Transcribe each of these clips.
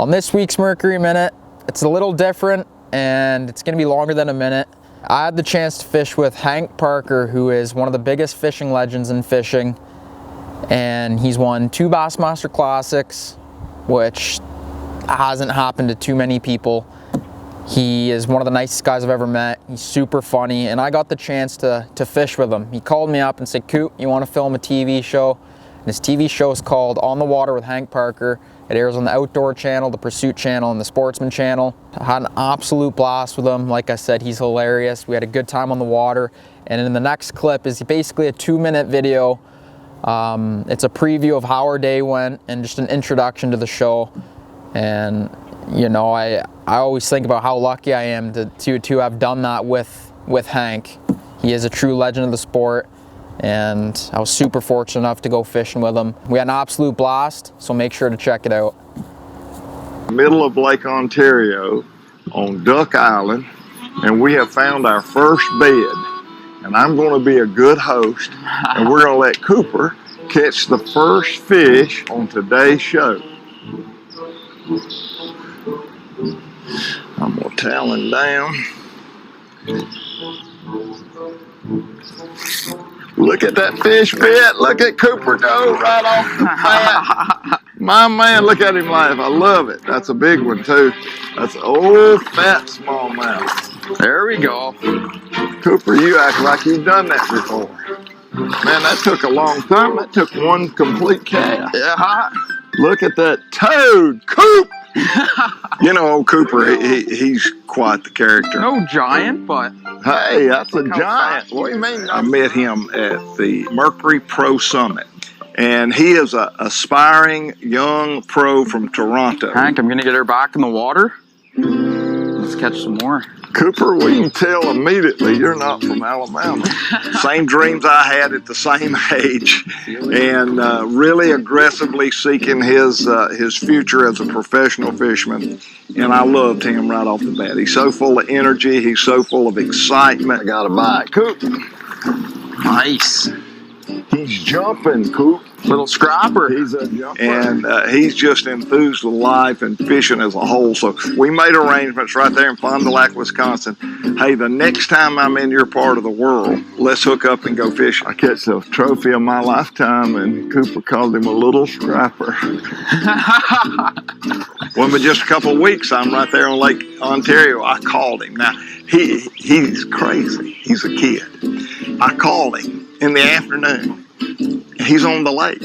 On this week's Mercury Minute, it's a little different and it's going to be longer than a minute. I had the chance to fish with Hank Parker, who is one of the biggest fishing legends in fishing, and he's won 2 Bassmaster Classics, which hasn't happened to too many people. He is one of the nicest guys I've ever met. He's super funny, and I got the chance to fish with him. He called me up and said, "Coop, you want to film a TV show?" And his TV show is called On the Water with Hank Parker. It airs on the Outdoor Channel, the Pursuit Channel, and the Sportsman Channel. I had an absolute blast with him. Like I said, he's hilarious. We had a good time on the water. And in the next clip is basically a 2-minute video. It's a preview of how our day went and just an introduction to the show. And you know, I always think about how lucky I am to have done that with Hank. He is a true legend of the sport, and I was super fortunate enough to go fishing with him. We had an absolute blast, so make sure to check it out. Middle of Lake Ontario on Duck Island, and we have found our first bed. And I'm going to be a good host, and we're going to let Cooper catch the first fish on today's show. I'm going to towel him down. Look at that fish bit. Look at Cooper go right off the bat. My man, look at him laugh. I love it. That's a big one too. That's an old fat smallmouth. There we go. Cooper, you act like you've done that before. Man, that took a long time. That took one complete cast. Yeah. Look at that toad, Coop. You know, old Cooper, he's quite the character. No giant, but hey, that's a giant. What do you mean? I met him at the Mercury Pro Summit, and he is an aspiring young pro from Toronto. Hank, I'm gonna get her back in the water. Let's catch some more. Cooper, we can tell immediately you're not from Alabama. Same dreams I had at the same age, and really aggressively seeking his future as a professional fisherman. And I loved him right off the bat. He's so full of energy. He's so full of excitement. I got a bite, Coop. Nice. He's jumping, Coop. Little scrapper. He's a jumper. And he's just enthused with life and fishing as a whole. So we made arrangements right there in Fond du Lac, Wisconsin. Hey, the next time I'm in your part of the world, let's hook up and go fishing. I catch the trophy of my lifetime, and Cooper called him a little scrapper. Well, in just a couple of weeks, I'm right there on Lake Ontario. I called him. Now, he's crazy. He's a kid. I called him in the afternoon. He's on the lake.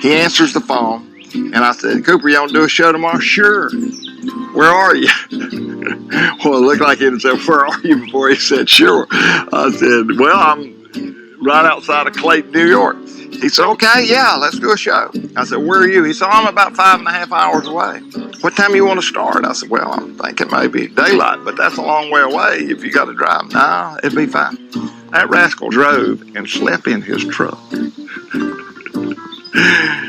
He answers the phone, and I said, "Cooper, you want to do a show tomorrow?" "Sure." "Where are you?" Well, it looked like he said, "Where are you?" before he said, "Sure." I said, "Well, I'm right outside of Clayton, New York." He said, "Okay, yeah, let's do a show." I said, "Where are you?" He said, "I'm about 5.5 hours away." "What time you want to start?" I said, "Well, I'm thinking maybe daylight, but that's a long way away if you got to drive." "No, it'd be fine." That rascal drove and slept in his truck.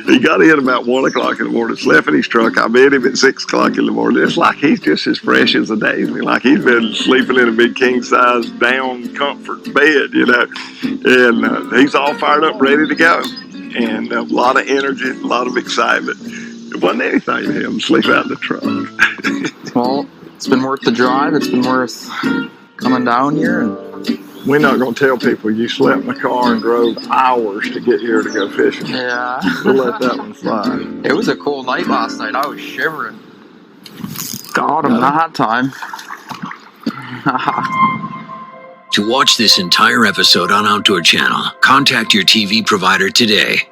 He got in about 1 o'clock in the morning, slept in his truck. I met him at 6 o'clock in the morning. It's like he's just as fresh as a daisy. Like he's been sleeping in a big king-size down comfort bed, you know. And he's all fired up, ready to go. And a lot of energy, a lot of excitement. It wasn't anything to him, sleep out in the truck. Well, it's been worth the drive. It's been worth coming down here. And we're not going to tell people you slept in the car and drove hours to get here to go fishing. Yeah. We'll let that one fly. It was a cool night last night. I was shivering. Got him that time. To watch this entire episode on Outdoor Channel, contact your TV provider today.